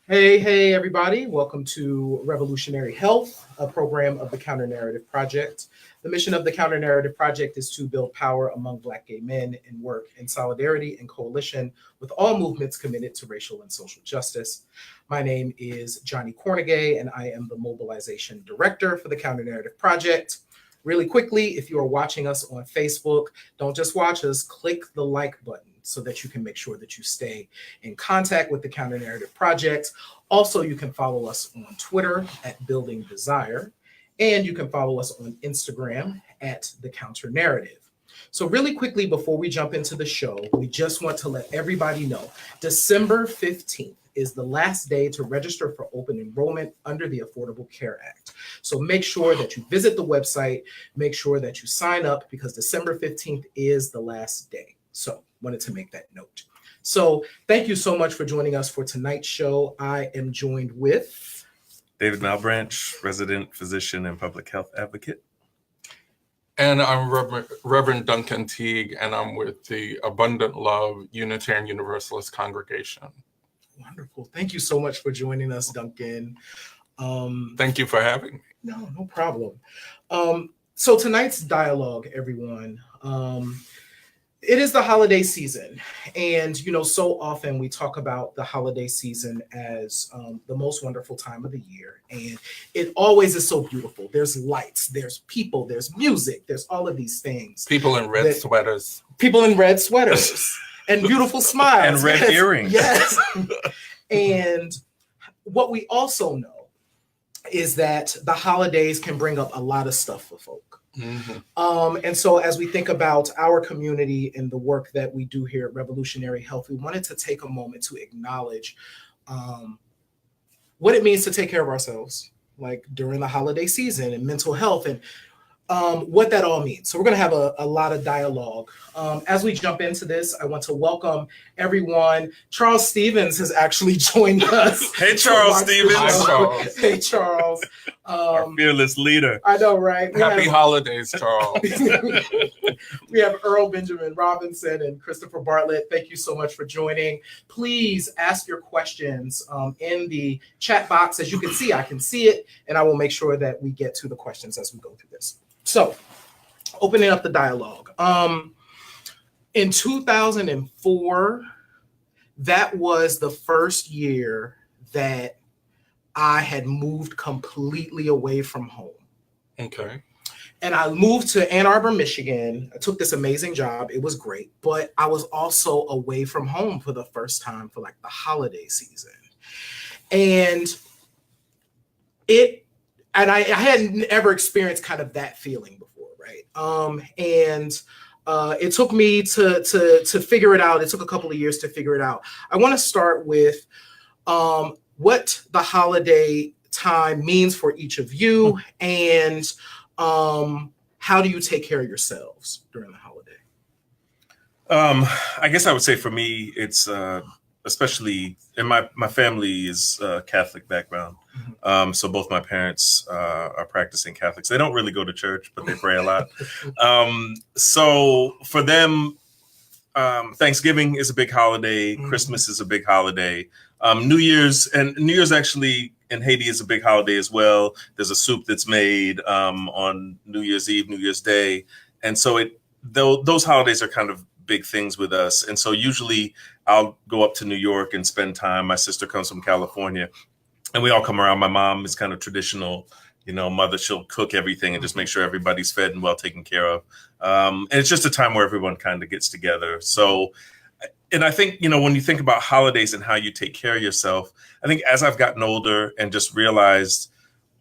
Hey, everybody. Welcome to Revolutionary Health, a program of the Counter Narrative Project. The mission of the Counter Narrative Project is to build power among Black gay men and work in solidarity and coalition with all movements committed to racial and social justice. My name is Johnnie Kornegay, and I am the Mobilization Director for the Counter Narrative Project. Really quickly, if you are watching us on Facebook, don't just watch us, click the like button so that you can make sure that you stay in contact with the Counter Narrative Project. Also, you can follow us on Twitter at Building Desire, and you can follow us on Instagram at The Counter Narrative. So really quickly, before we jump into the show, we just want to let everybody know, December 15th is the last day to register for open enrollment under the Affordable Care Act. So make sure that you visit the website, make sure that you sign up, because December 15th is the last day. So wanted to make that note. So thank you so much for joining us for tonight's show. I am joined with David Malebranche, resident physician and public health advocate. And I'm Reverend Duncan Teague, and I'm with the Abundant LUUv Unitarian Universalist congregation. Wonderful. Thank you so much for joining us, Duncan. Thank you for having me. No problem. So tonight's dialogue, everyone, it is the holiday season. And, so often we talk about the holiday season as the most wonderful time of the year. And it always is so beautiful. There's lights, there's people, there's music, there's all of these things. People in red sweaters. People in red sweaters and beautiful smiles. And red earrings. Yes. And what we also know is that the holidays can bring up a lot of stuff for folk. Mm-hmm. And so as we think about our community and the work that we do here at Revolutionary Health, we wanted to take a moment to acknowledge what it means to take care of ourselves, like during the holiday season, and mental health, and what that all means. So we're going to have a lot of dialogue. As we jump into this, I want to welcome everyone. Charles Stevens has actually joined us. Hey, Charles Stevens. Hi, Charles. Hey, Charles. Our fearless leader. I know, right? Happy holidays, Charles. We have Earl Benjamin Robinson and Christopher Bartlett. Thank you so much for joining. Please ask your questions in the chat box. As you can see, I can see it, and I will make sure that we get to the questions as we go through this. So, opening up the dialogue. In 2004, that was the first year that I had moved completely away from home. Okay. And I moved to Ann Arbor, Michigan. I took this amazing job. It was great, but I was also away from home for the first time for like the holiday season. And I hadn't ever experienced kind of that feeling before, right? It took me to figure it out. It took a couple of years to figure it out. I want to start with what the holiday time means for each of you, and how do you take care of yourselves during the holiday? I guess I would say for me, it's especially, and my family is Catholic background. So both my parents are practicing Catholics. They don't really go to church, but they pray a lot. So for them, Thanksgiving is a big holiday. Mm-hmm. Christmas is a big holiday. New Year's actually in Haiti is a big holiday as well. There's a soup that's made on New Year's Eve, New Year's Day. And so those holidays are kind of big things with us. And so usually I'll go up to New York and spend time. My sister comes from California, and we all come around. My mom is kind of traditional, mother. She'll cook everything and just make sure everybody's fed and well taken care of. And it's just a time where everyone kind of gets together. So, and I think, when you think about holidays and how you take care of yourself, I think as I've gotten older and just realized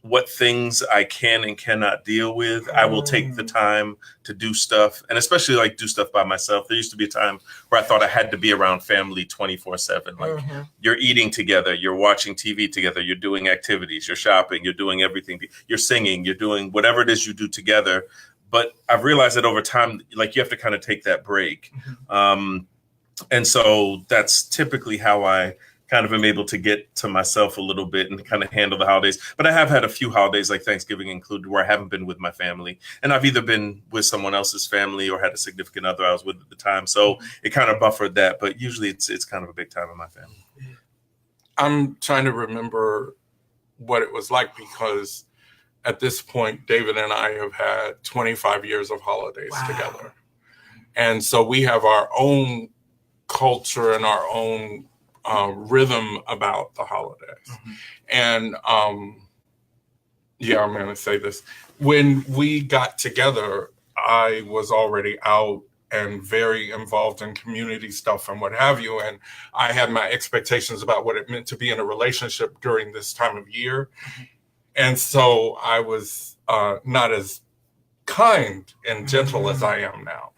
what things I can and cannot deal with, I will take the time to do stuff, and especially like do stuff by myself. There used to be a time where I thought I had to be around family 24/7. Like you're eating together, you're watching TV together, you're doing activities, you're shopping, you're doing everything, you're singing, you're doing whatever it is you do together. But I've realized that over time, like you have to kind of take that break. And so that's typically how I kind of am able to get to myself a little bit and kind of handle the holidays. But I have had a few holidays, like Thanksgiving included, where I haven't been with my family. And I've either been with someone else's family or had a significant other I was with at the time. So it kind of buffered that. But usually it's kind of a big time in my family. I'm trying to remember what it was like, because at this point, David and I have had 25 years of holidays together. And so we have our own culture and our own rhythm about the holidays. And I'm going to say this. When we got together, I was already out and very involved in community stuff and what have you. And I had my expectations about what it meant to be in a relationship during this time of year. And so I was not as kind and gentle as I am now.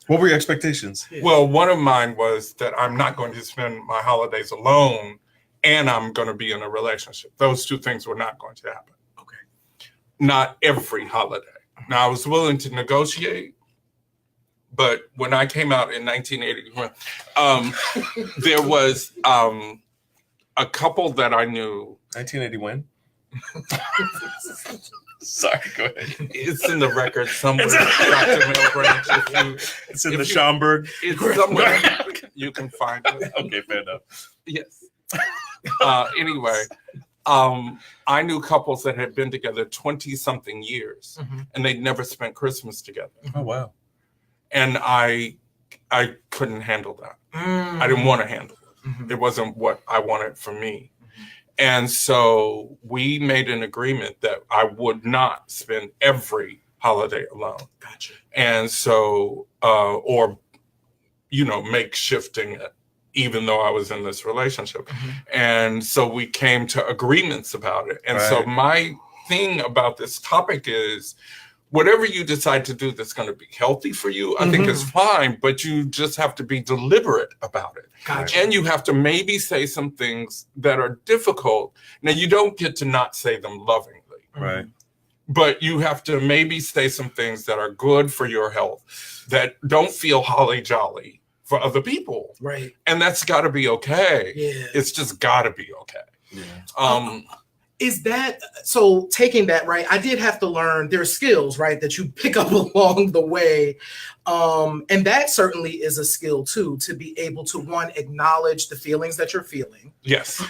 What were your expectations? Well, one of mine was that I'm not going to spend my holidays alone and I'm going to be in a relationship. Those two things were not going to happen. Okay. Not every holiday. Now, I was willing to negotiate, but when I came out in 1981, there was a couple that I knew. 1981? Sorry, go ahead. It's in the record somewhere, Dr. Malebranche. It's in the Schomburg. It's somewhere. You can find it. Okay, fair enough. Yes. Anyway, I knew couples that had been together 20-something years, and they'd never spent Christmas together. Oh, wow. And I couldn't handle that. I didn't want to handle it. It wasn't what I wanted for me. And so we made an agreement that I would not spend every holiday alone. Gotcha. And so, make shifting it, even though I was in this relationship. And so we came to agreements about it. And so my thing about this topic is, whatever you decide to do that's going to be healthy for you, I think is fine, but you just have to be deliberate about it. Gotcha. And you have to maybe say some things that are difficult. Now, you don't get to not say them lovingly. Right. But you have to maybe say some things that are good for your health, that don't feel holly jolly for other people. Right. And that's got to be okay. Yeah. It's just got to be okay. Yeah. Is that, so taking that, right, I did have to learn, there are skills, right, that you pick up along the way. And that certainly is a skill too, to be able to, one, acknowledge the feelings that you're feeling. Yes.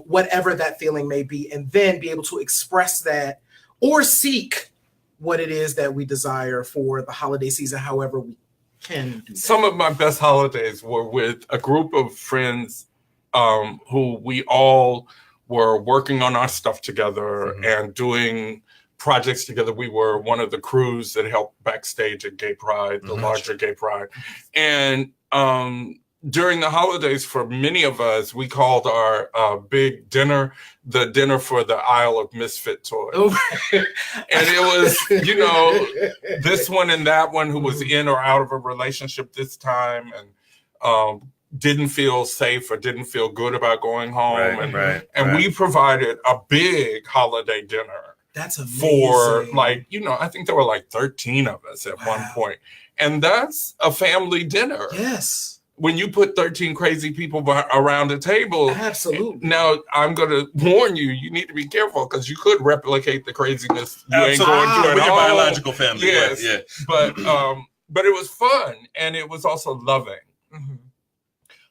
Whatever that feeling may be, and then be able to express that or seek what it is that we desire for the holiday season, however we can do that. Some of my best holidays were with a group of friends who we all were working on our stuff together and doing projects together. We were one of the crews that helped backstage at Gay Pride, the larger Gay Pride. And during the holidays, for many of us, we called our big dinner the dinner for the Isle of Misfit Toys. And it was, this one and that one who was in or out of a relationship this time and didn't feel safe or didn't feel good about going home. And we provided a big holiday dinner. That's amazing. For I think there were like 13 of us at one point. And that's a family dinner. Yes. When you put 13 crazy people around a table. Absolutely. Now, I'm going to warn you, you need to be careful because you could replicate the craziness you ain't going through with at your home. biological family. Yes. Yeah. But it was fun and it was also loving.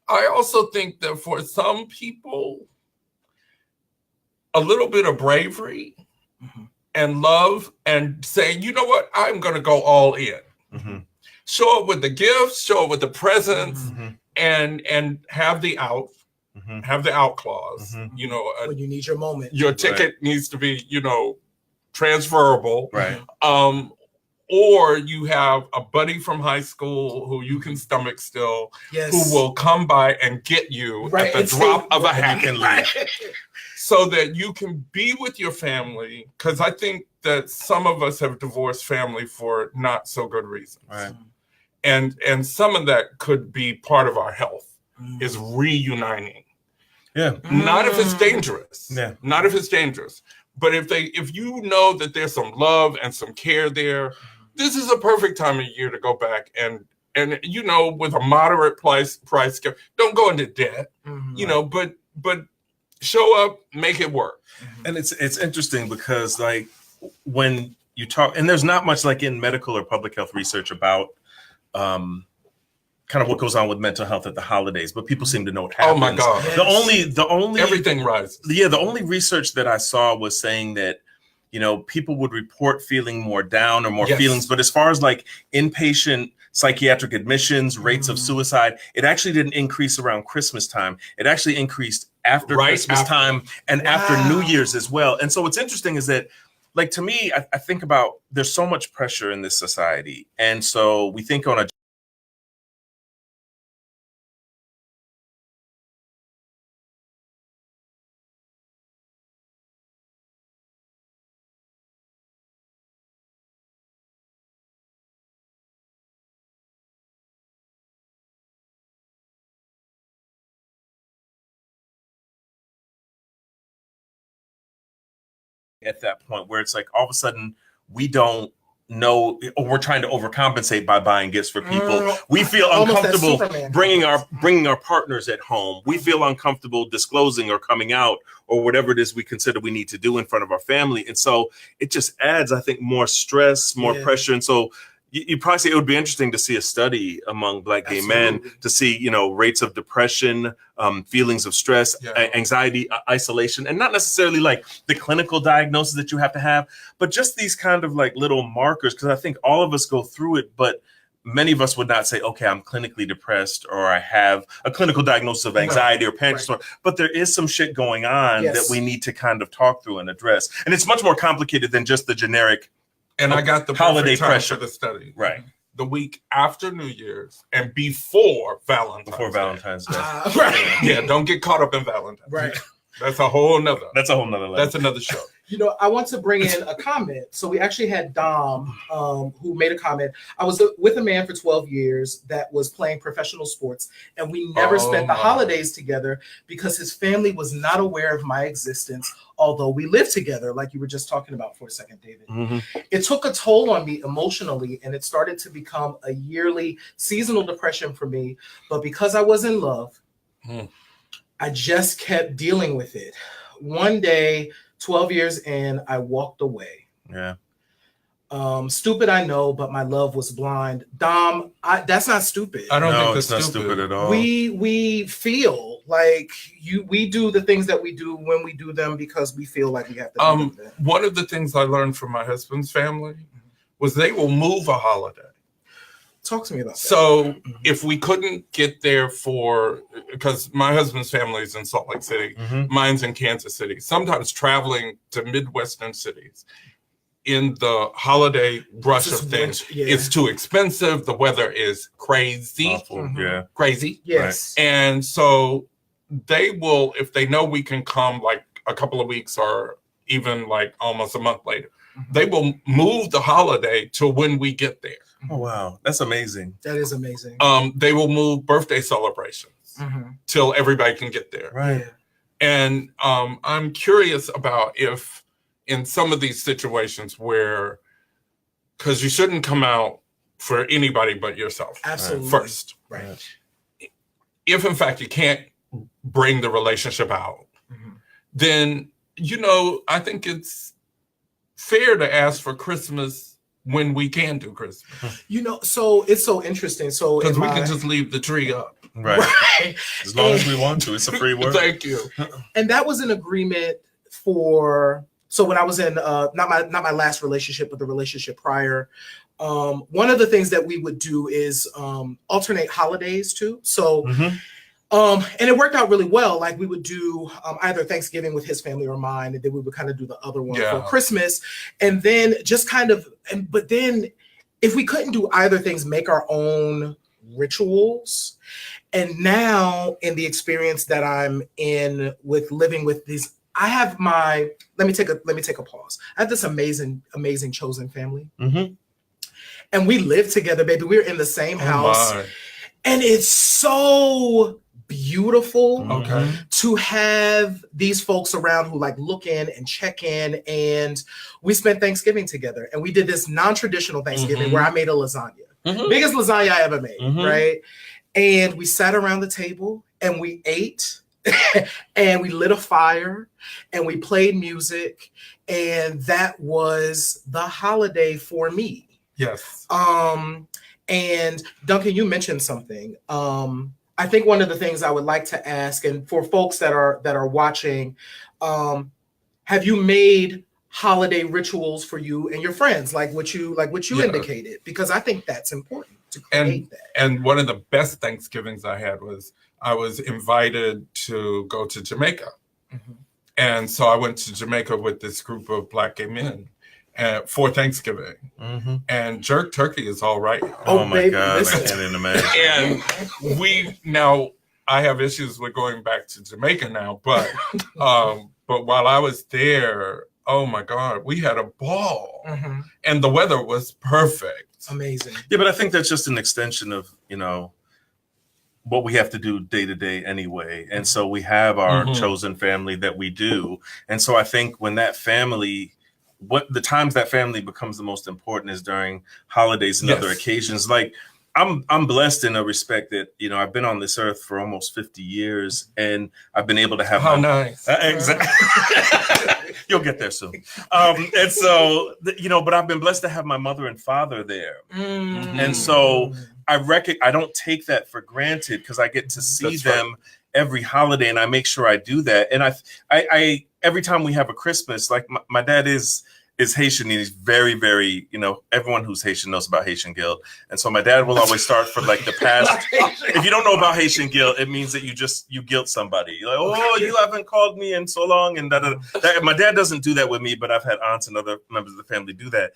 I also think that for some people, a little bit of bravery and love and saying, you know what, I'm going to go all in. Show up with the gifts, show up with the presents, and have the out clause. When you need your moment. Your ticket needs to be, transferable. Right. Or you have a buddy from high school who you can stomach still, who will come by and get you at the drop of a hat. So that you can be with your family. Because I think that some of us have divorced family for not so good reasons. Right. And some of that could be part of our health, is reuniting. Yeah. Not if it's dangerous. Yeah. Not if it's dangerous. But if you know that there's some love and some care there, this is a perfect time of year to go back and with a moderate price, don't go into debt, but show up, make it work. And it's interesting because like when you talk, and there's not much like in medical or public health research about kind of what goes on with mental health at the holidays, but people seem to know what happens. Oh my God. The only Everything rises. Yeah, the only research that I saw was saying that, you know, people would report feeling more down or more feelings, but as far as like inpatient psychiatric admissions, rates of suicide, it actually didn't increase around Christmas time. It actually increased after Christmas time and after New Year's as well. And so what's interesting is that, like, to me, I think about there's so much pressure in this society. And so we think on a at that point where it's like all of a sudden we don't know, or we're trying to overcompensate by buying gifts for people. We feel uncomfortable bringing our partners at home. We feel uncomfortable disclosing or coming out or whatever it is we consider we need to do in front of our family. And so it just adds, I think, more stress, more pressure. And so you probably say it would be interesting to see a study among Black gay men to see, you know, rates of depression, feelings of stress, anxiety, isolation, and not necessarily like the clinical diagnosis that you have to have, but just these kind of like little markers. Because I think all of us go through it, but many of us would not say, okay, I'm clinically depressed or I have a clinical diagnosis of anxiety or panic disorder, but there is some shit going on that we need to kind of talk through and address. And it's much more complicated than just the generic and I got the holiday pressure for the study. Right. The week after New Year's and before Valentine's Day. Right. Yeah, don't get caught up in Valentine's. Right. That's a whole nother. That's another show. You know, I want to bring in a comment. So we actually had Dom, who made a comment. I was with a man for 12 years that was playing professional sports, and we never spent the holidays together because his family was not aware of my existence, although we lived together, like you were just talking about for a second, David. It took a toll on me emotionally, and it started to become a yearly seasonal depression for me. But because I was in love, I just kept dealing with it. One day, 12 years in, I walked away. Yeah. Stupid, I know, but my love was blind. Dom, that's not stupid. I don't think it's not stupid at all. We feel like we do the things that we do when we do them because we feel like we have to do them. One of the things I learned from my husband's family was they will move a holiday. Talk to me about that. So if we couldn't get there because my husband's family is in Salt Lake City, mine's in Kansas City, sometimes traveling to Midwestern cities in the holiday rush of things, it's too expensive. The weather is crazy. Crazy. Yes. Right. And so they will, if they know we can come like a couple of weeks or even like almost a month later, they will move the holiday to when we get there. Oh, wow. That's amazing. That is amazing. They will move birthday celebrations till everybody can get there. Right. And I'm curious about if in some of these situations where, because you shouldn't come out for anybody but yourself. Absolutely. First. Right. If in fact you can't bring the relationship out, then, you know, I think it's fair to ask for Christmas when we can do Christmas. You know, so it's so interesting. So because we can just leave the tree up. Right. As long as we want to. It's a free word. Thank you. And that was an agreement for, so when I was in not my last relationship, but the relationship prior, one of the things that we would do is alternate holidays too. So and it worked out really well. Like we would do either Thanksgiving with his family or mine, and then we would kind of do the other one for Christmas. And then just kind of, but then if we couldn't do either things, make our own rituals. And now in the experience that I'm in with living with these, I have my, let me take a pause. I have this amazing chosen family. And we live together, baby. We're in the same house. And it's so beautiful to have these folks around who like look in and check in. And we spent Thanksgiving together, and we did this non-traditional Thanksgiving where I made a lasagna, biggest lasagna I ever made, right? And we sat around the table and we ate and we lit a fire and we played music, and that was the holiday for me. Yes. And Duncan, you mentioned something. I think one of the things I would like to ask, and for folks that are watching, have you made holiday rituals for you and your friends, like what you indicated? Because I think that's important to create that. And one of the best Thanksgivings I had was I was invited to go to Jamaica. Mm-hmm. And so I went to Jamaica with this group of Black gay men for Thanksgiving. Mm-hmm. And jerk turkey is all right. Oh my baby, God, listen. I can't even imagine. And now I have issues with going back to Jamaica now, but while I was there, oh my God, we had a ball. Mm-hmm. And the weather was perfect. Amazing. Yeah, but I think that's just an extension of, what we have to do day to day anyway. And so we have our chosen family that we do. And so I think when that family, the times that family becomes the most important is during holidays and other occasions. Like I'm blessed in a respect that, I've been on this earth for almost 50 years and I've been able to have nice. Exactly. You'll get there soon. And so, but I've been blessed to have my mother and father there. Mm-hmm. And so I don't take that for granted because I get to see them every holiday, and I make sure I do that. And I every time we have a Christmas, like my dad is Haitian, and he's very, very, everyone who's Haitian knows about Haitian guilt. And so my dad will always start for like the past. If you don't know about Haitian guilt, it means that you guilt somebody. You're like, oh, you haven't called me in so long. And my dad doesn't do that with me, but I've had aunts and other members of the family do that.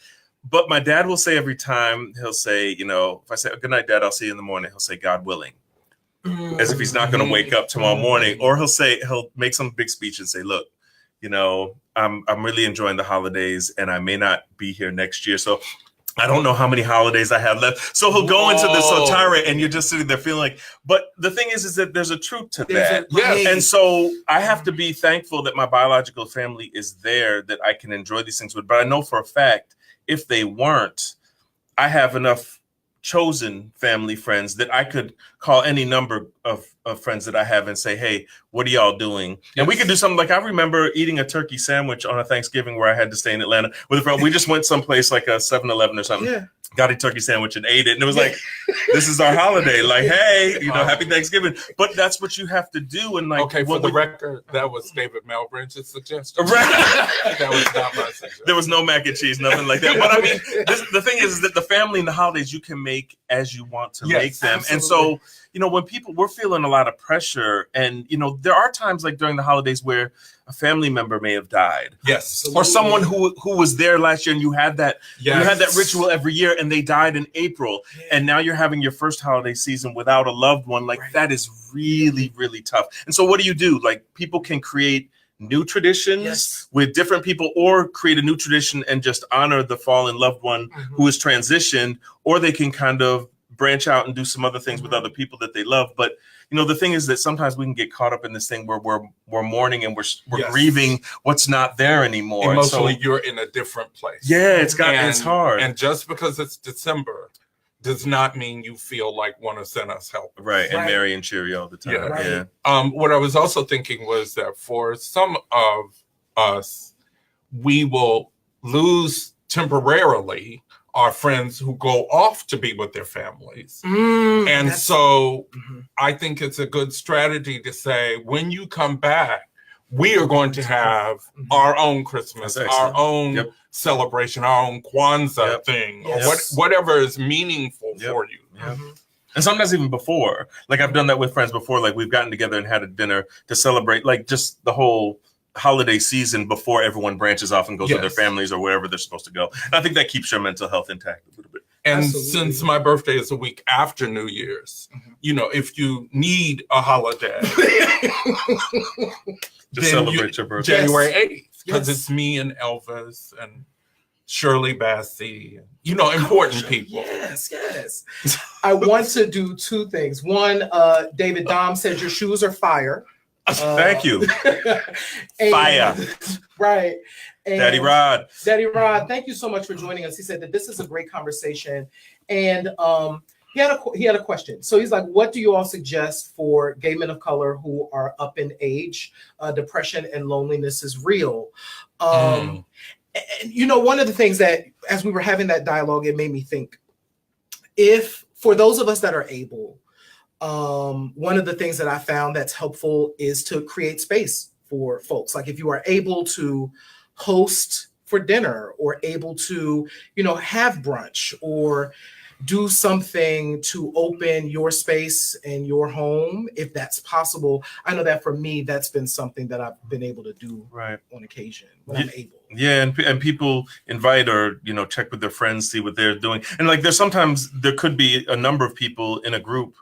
But my dad will say every time, he'll say, if I say, good night, Dad, I'll see you in the morning. He'll say, God willing, as if he's not going to wake up tomorrow morning. Or he'll make some big speech and say, look, I'm really enjoying the holidays and I may not be here next year. So I don't know how many holidays I have left. So he'll go into this tirade and you're just sitting there feeling like, but the thing is that there's a truth to that. Yes. And so I have to be thankful that my biological family is there, that I can enjoy these things with. But I know for a fact, if they weren't, I have enough chosen family friends that I could call any number of friends that I have and say, hey, what are y'all doing? Yes. And we could do something like, I remember eating a turkey sandwich on a Thanksgiving where I had to stay in Atlanta with a friend. We just went someplace like a 7-Eleven or something. Yeah. Got a turkey sandwich and ate it. And it was like, this is our holiday. Like, hey, happy Thanksgiving. But that's what you have to do. And like, okay, for the record, that was David Malebranche's suggestion. Right. That was not my suggestion. There was no mac and cheese, nothing like that. But I mean, the thing is that the family and the holidays, you can make as you want to make them. Absolutely. And so, when we're feeling a lot of pressure and, there are times like during the holidays where a family member may have died. Yes. Or someone who was there last year and you had that ritual every year and they died in April. Yeah. And now you're having your first holiday season without a loved one. Like that is really, really tough. And so what do you do? Like people can create new traditions with different people or create a new tradition and just honor the fallen loved one who is transitioned, or they can kind of branch out and do some other things with other people that they love. But the thing is that sometimes we can get caught up in this thing where we're mourning and we're grieving what's not there anymore. Emotionally, you're in a different place. Yeah, it's hard. And just because it's December does not mean you feel like want to send us help. Right, and merry and cheery all the time. Yeah. Right. Yeah. What I was also thinking was that for some of us, we will lose temporarily our friends who go off to be with their families. So I think it's a good strategy to say, when you come back, we are going to have our own Christmas, our own celebration, our own Kwanzaa thing, or whatever is meaningful for you. And sometimes even before, like I've done that with friends before, like we've gotten together and had a dinner to celebrate like just the whole holiday season before everyone branches off and goes to their families or wherever they're supposed to go. And I think that keeps your mental health intact a little bit. And since my birthday is a week after New Year's, if you need a holiday, just celebrate your birthday. January 8th, because it's me and Elvis and Shirley Bassey, important people. Yes. I want to do two things. One, David Dom said your shoes are fire. Thank you. Fire. Right. And Daddy Rod, thank you so much for joining us. He said that this is a great conversation. And He had a question. So he's like, what do you all suggest for gay men of color who are up in age? Depression and loneliness is real. And, you know, one of the things that, as we were having that dialogue, it made me think, if for those of us that are able, one of the things that I found that's helpful is to create space for folks. Like if you are able to host for dinner or able to, you know, have brunch or do something to open your space and your home, if that's possible. I know that for me, that's been something that I've been able to do on occasion when I'm able. Yeah, and people invite or, you know, check with their friends, see what they're doing. And like there could be a number of people in a group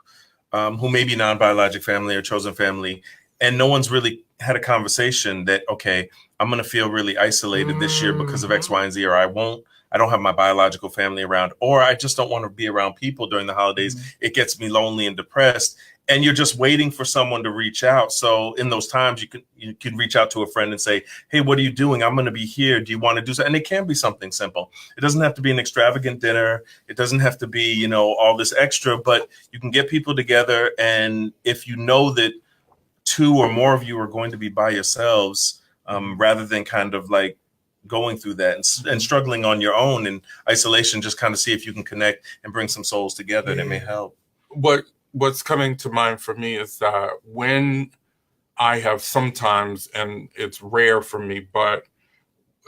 who may be non-biologic family or chosen family, and no one's really had a conversation that, okay, I'm going to feel really isolated this year because of X, Y, and Z, or I don't have my biological family around, or I just don't want to be around people during the holidays. It gets me lonely and depressed. And you're just waiting for someone to reach out. So in those times, you can reach out to a friend and say, hey, what are you doing? I'm going to be here. Do you want to do something? And it can be something simple. It doesn't have to be an extravagant dinner. It doesn't have to be, you know, all this extra, but you can get people together. And if you know that 2 or more of you are going to be by yourselves, rather than kind of like going through that and struggling on your own in isolation, just kind of see if you can connect and bring some souls together that may help. What's coming to mind for me is that when I have sometimes, and it's rare for me, but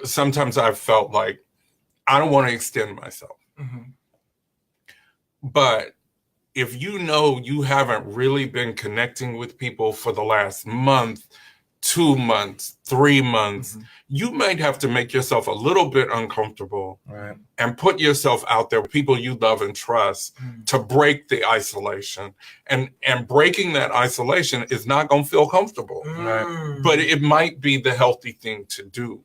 sometimes I've felt like I don't want to extend myself. But if you know you haven't really been connecting with people for the last month, 2 months, 3 months, you might have to make yourself a little bit uncomfortable and put yourself out there with people you love and trust to break the isolation. And breaking that isolation is not going to feel comfortable, but it might be the healthy thing to do.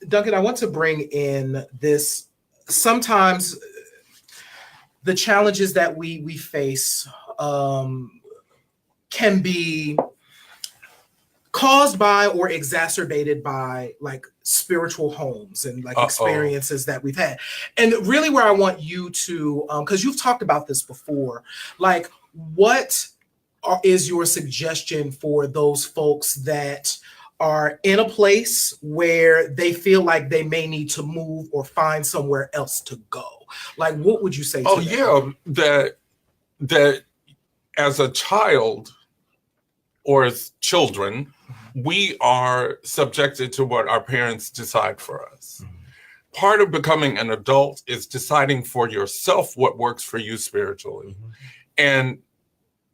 Duncan, I want to bring in this. Sometimes the challenges that we face can be caused by or exacerbated by like spiritual homes and like experiences that we've had. And really where I want you to, because you've talked about this before, like what is your suggestion for those folks that are in a place where they feel like they may need to move or find somewhere else to go? Like, what would you say to them? That as a child or as children, we are subjected to what our parents decide for us. Part of becoming an adult is deciding for yourself what works for you spiritually. And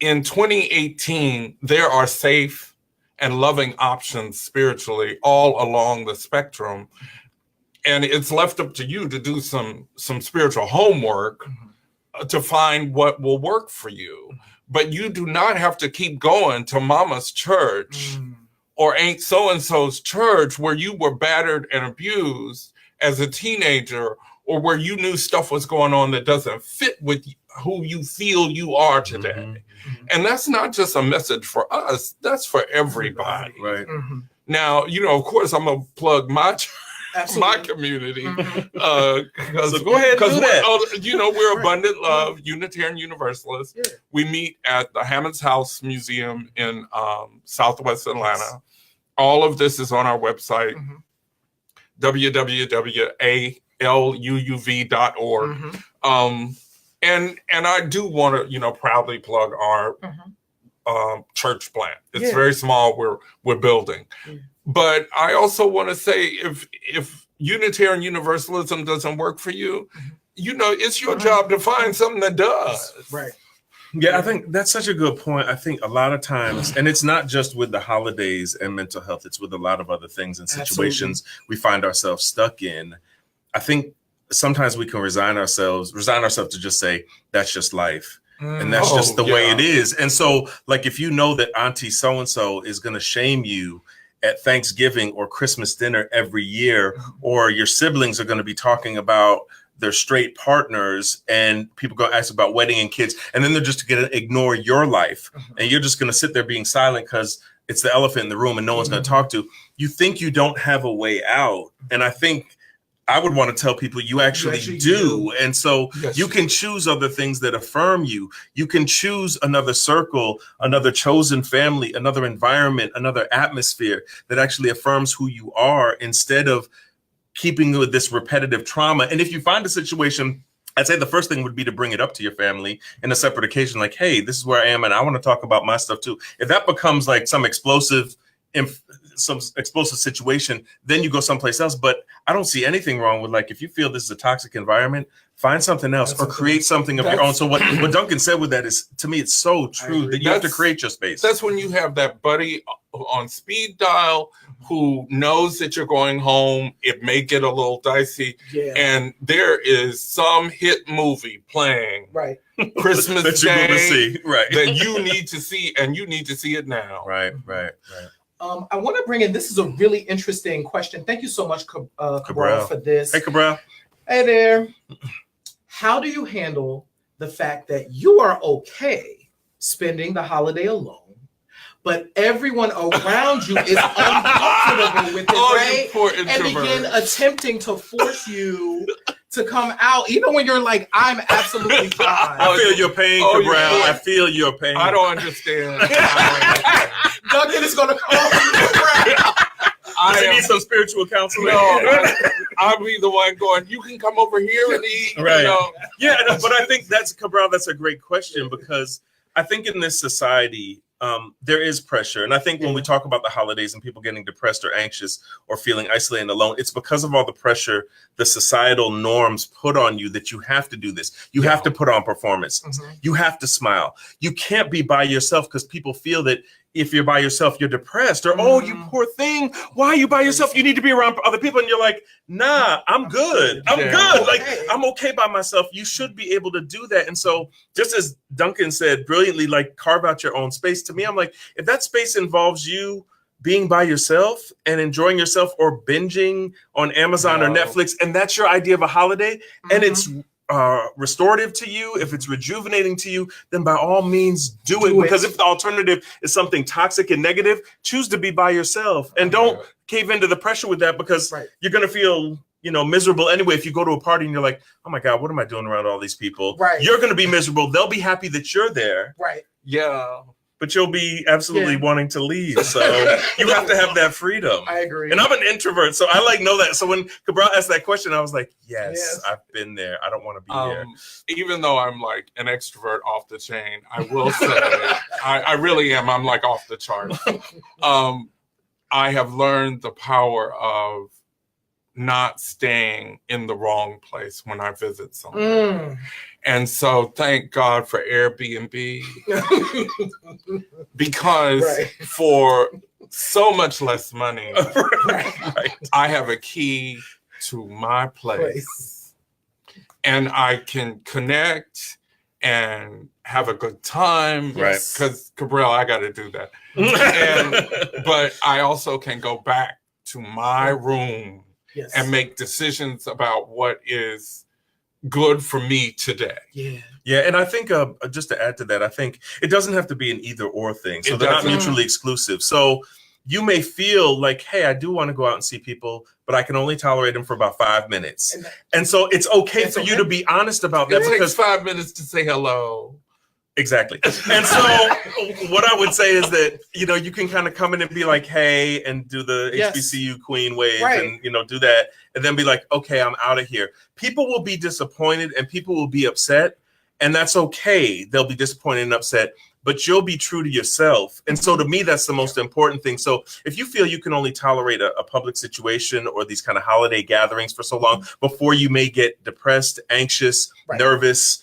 in 2018, there are safe and loving options spiritually all along the spectrum. And it's left up to you to do some spiritual homework to find what will work for you. But you do not have to keep going to mama's church or Aunt so-and-so's church where you were battered and abused as a teenager, or where you knew stuff was going on that doesn't fit with who you feel you are today. And that's not just a message for us, that's for everybody. Now, you know, of course, I'm going to plug my church. My community. So go ahead and do that. You know, we're Abundant LUUv Unitarian Universalist. We meet at the Hammond's House Museum in Southwest Atlanta. All of this is on our website, www.aluuv.org. And I do want to, you know, proudly plug our church plant. It's very small. We're building. But I also want to say, if Unitarian Universalism doesn't work for you, you know, it's your job to find something that does. Yeah, I think that's such a good point. I think a lot of times, and it's not just with the holidays and mental health, it's with a lot of other things and situations we find ourselves stuck in. I think sometimes we can resign ourselves to just say, that's just life. And that's just the way it is. And so, like, if you know that Auntie so-and-so is going to shame you at Thanksgiving or Christmas dinner every year, or your siblings are going to be talking about their straight partners, and people go ask about wedding and kids, and then they're just going to ignore your life, and you're just going to sit there being silent because it's the elephant in the room and no one's going to talk to. You think you don't have a way out. And I think I would want to tell people you actually do. And so Yes, you can choose other things that affirm you. You can choose another circle, another chosen family, another environment, another atmosphere that actually affirms who you are instead of keeping with this repetitive trauma. And if you find a situation, I'd say the first thing would be to bring it up to your family in a separate occasion, like, hey, this is where I am and I want to talk about my stuff too. If that becomes like some explosive situation, then you go someplace else. But I don't see anything wrong with, like, if you feel this is a toxic environment, find something else or create something of your own. So what Duncan said with that is, to me, it's so true that you have to create your space. That's when you have that buddy on speed dial who knows that you're going home. It may get a little dicey. Yeah. And there is some hit movie playing Christmas that you're Day going to see. Right. that you need to see, and you need to see it now. Right. I want to bring in, this is a really interesting question. Thank you so much, Cabral, for this. Hey, Cabral. Hey there. How do you handle the fact that you are okay spending the holiday alone, but everyone around you is uncomfortable with it, right? You poor And introvert. begin attempting to force you to come out, even when you're like, I'm absolutely fine. I feel your pain, Cabral. I feel your pain. I don't understand. Duncan is going to call you Cabral. I need some spiritual counseling. No, I'll be the one going, you can come over here and eat. Right. You know? Yeah, but I think Cabral, that's a great question, because I think in this society, there is pressure. And I think when we talk about the holidays and people getting depressed or anxious or feeling isolated and alone, it's because of all the pressure the societal norms put on you that you have to do this. You have to put on performances. You have to smile. You can't be by yourself, because people feel that if you're by yourself, you're depressed, or, oh, you poor thing. Why are you by yourself? You need to be around other people. And you're like, nah, I'm good. I'm good. Like, I'm okay by myself. You should be able to do that. And so just as Duncan said brilliantly, like, carve out your own space. To me, I'm like, if that space involves you being by yourself and enjoying yourself, or binging on Amazon or Netflix, and that's your idea of a holiday, and it's restorative to you, if it's rejuvenating to you, then by all means do it. Because if the alternative is something toxic and negative, choose to be by yourself, and don't cave into the pressure with that, because you're going to feel, miserable anyway. If you go to a party and you're like, oh my God, what am I doing around all these people? You're going to be miserable. They'll be happy that you're there. Yeah. But you'll be absolutely wanting to leave. So you have to have that freedom. I agree. And I'm an introvert, so I know that. So when Cabral asked that question, I was like, yes, I've been there. I don't want to be there. Even though I'm like an extrovert off the chain, I will say I really am. I'm like off the chart. I have learned the power of not staying in the wrong place when I visit someone. And so thank God for Airbnb, because for so much less money, I have a key to my place, and I can connect and have a good time. Because Cabral, I got to do that. But I also can go back to my room and make decisions about what is good for me today. Yeah, and I think just to add to that, I think it doesn't have to be an either or thing. So they're not mutually exclusive. So you may feel like, hey, I do want to go out and see people, but I can only tolerate them for about 5 minutes. And so it's okay for you to be honest about that. It takes 5 minutes to say hello. Exactly. And so what I would say is that, you can kind of come in and be like, hey, and do the HBCU queen wave and, do that. And then be like, okay, I'm out of here. People will be disappointed and people will be upset. And that's okay. They'll be disappointed and upset, but you'll be true to yourself. And so to me, that's the most important thing. So if you feel you can only tolerate a public situation or these kind of holiday gatherings for so long before you may get depressed, anxious, nervous,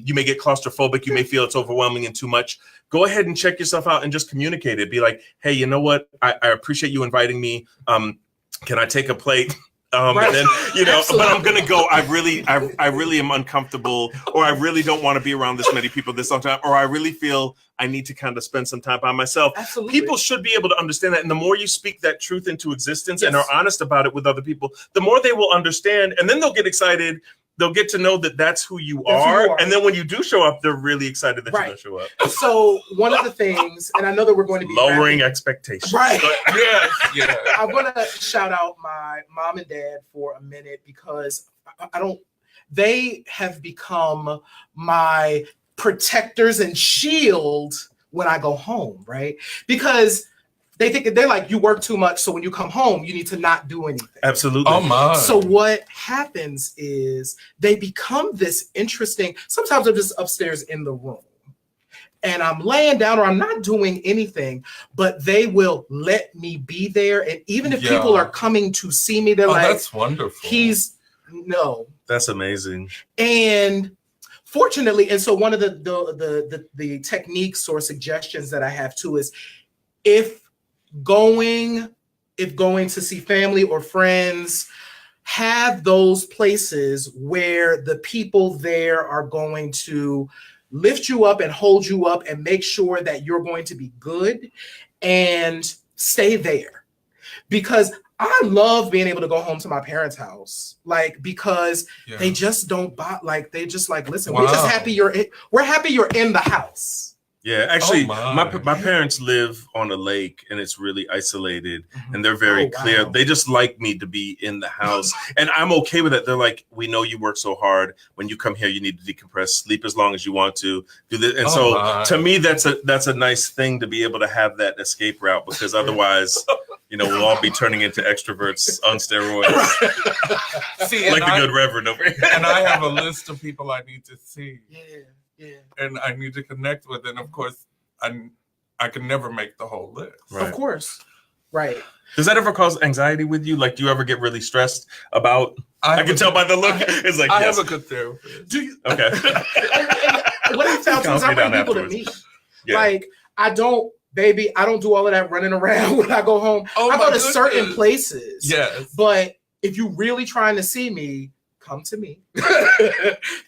you may get claustrophobic. You may feel it's overwhelming and too much. Go ahead and check yourself out and just communicate it. Be like, hey, you know what? I appreciate you inviting me. Can I take a plate? And then, but I'm going to go. I really am uncomfortable, or I really don't want to be around this many people this long time, or I really feel I need to kind of spend some time by myself. People should be able to understand that. And the more you speak that truth into existence and are honest about it with other people, the more they will understand. And then they'll get excited they'll get to know that that's who you That's who are. you are. And then when you do show up, they're really excited that you're Right. going to show up. So one of the things, and I know that we're going to be Lowering wrapping- expectations. Right. Yes, yeah. I want to shout out my mom and dad for a minute because they have become my protectors and shield when I go home, right? Because they're like, you work too much, so when you come home, you need to not do anything. Absolutely. Oh my. So what happens is they become this interesting, sometimes I'm just upstairs in the room and I'm laying down or I'm not doing anything, but they will let me be there. And even if people are coming to see me, they're like, that's wonderful. No. That's amazing. And fortunately, and so one of the techniques or suggestions that I have too is if going to see family or friends, have those places where the people there are going to lift you up and hold you up and make sure that you're going to be good and stay there. Because I love being able to go home to my parents' house, like, because they just don't they just like, listen, we're just happy we're happy you're in the house. Yeah, actually, Oh my parents live on a lake and it's really isolated and they're very clear. Wow. They just like me to be in the house and I'm okay with it. They're like, we know you work so hard. When you come here, you need to decompress, sleep as long as you want to do this. And to me, that's a nice thing to be able to have that escape route because otherwise, we'll all be turning into extroverts on steroids. See, like the good Reverend over here. And I have a list of people I need to see. Yeah. And I need to connect with. And of course, I can never make the whole list. Right. Of course. Right. Does that ever cause anxiety with you? Like, do you ever get really stressed about? I can tell by the look. It's like, I yes. have a good therapist. Do you? Okay. and what I found too is I bring people to me. Yeah. Like, I don't do all of that running around when I go home. Oh, I my go to goodness. certain places. Yes. But if you're really trying to see me, come to me.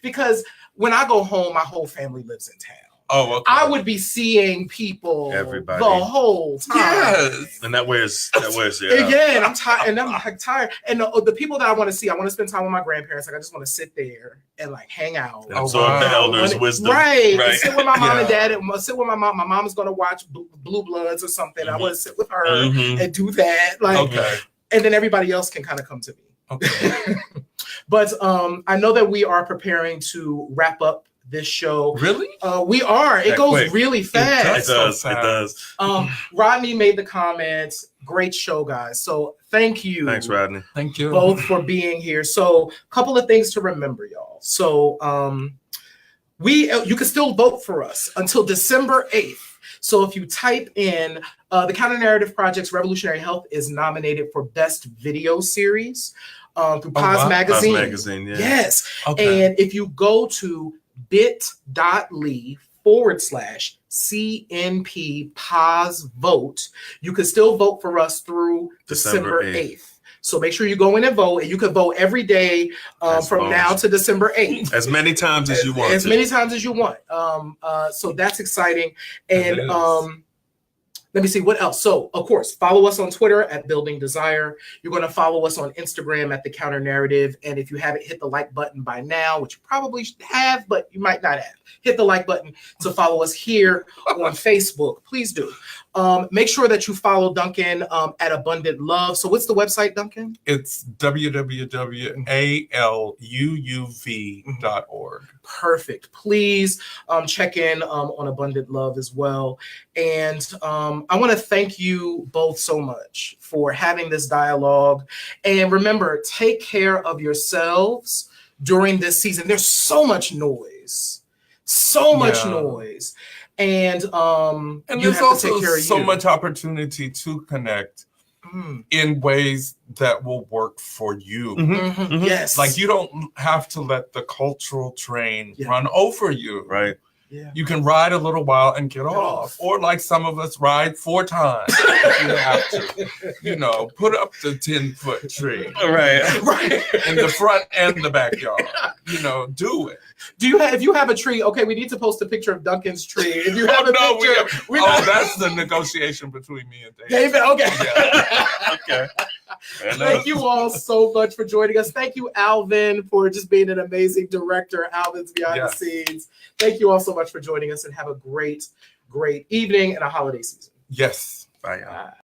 Because when I go home, my whole family lives in town. Oh, okay. I would be seeing people Everybody. the whole time. Yes. And that wears Yeah, and I'm tired. And I'm like tired. And the people that I want to see, I want to spend time with my grandparents. Like I just want to sit there and like hang out. And absorb the elders' wisdom. Right. And sit with my mom and Yeah. dad. And sit with my mom. My mom is going to watch Blue Bloods or something. I want to sit with her Mhm. and do that. Like, Okay. and then everybody else can kind of come to me. Okay. But I know that we are preparing to wrap up this show. Really? We are. It That goes quick. really It fast. does. so It does. Rodney made the comments. Great show, guys. So thank you. Thanks, Rodney. Thank you. Both for being here. So a couple of things to remember, y'all. So you can still vote for us until December 8th. So if you type in the Counter Narrative Project's Revolutionary Health is nominated for Best Video Series through Paz Magazine. Paz Magazine, yeah. Yes. Okay. And if you go to bit.ly/CNP Paz vote, you can still vote for us through December 8th. So make sure you go in and vote, and you can vote every day from now to December 8th. As many times as you want. As many times as you want. So that's exciting. And let me see what else. So, of course, follow us on Twitter at Building Desire. You're going to follow us on Instagram at The Counter Narrative. And if you haven't hit the like button by now, which you probably have, but you might not have, hit the like button to follow us here on Facebook. Please do. Make sure that you follow Duncan at Abundant LUUv. So what's the website, Duncan? It's www.aluuv.org. Perfect. Please check in on Abundant LUUv as well. And I want to thank you both so much for having this dialogue. And remember, take care of yourselves during this season. There's so much noise. And you there's have to take also care of so you. much opportunity to connect in ways that will work for you. Yes. Like you don't have to let the cultural train run over you. Right. Yeah. You can ride a little while and get off. Or like some of us ride 4 times if you have to. You know, put up the 10-foot tree. Right. Right. In the front and the backyard. You know, do it. If you have a tree, okay, we need to post a picture of Duncan's tree. If you have a picture, that's the negotiation between me and David, okay. Yeah. Okay. Thank you all so much for joining us. Thank you, Alvin, for just being an amazing director. Alvin's behind the scenes. Thank you all so much for joining us, and have a great, great evening and a holiday season. Yes. Bye, y'all.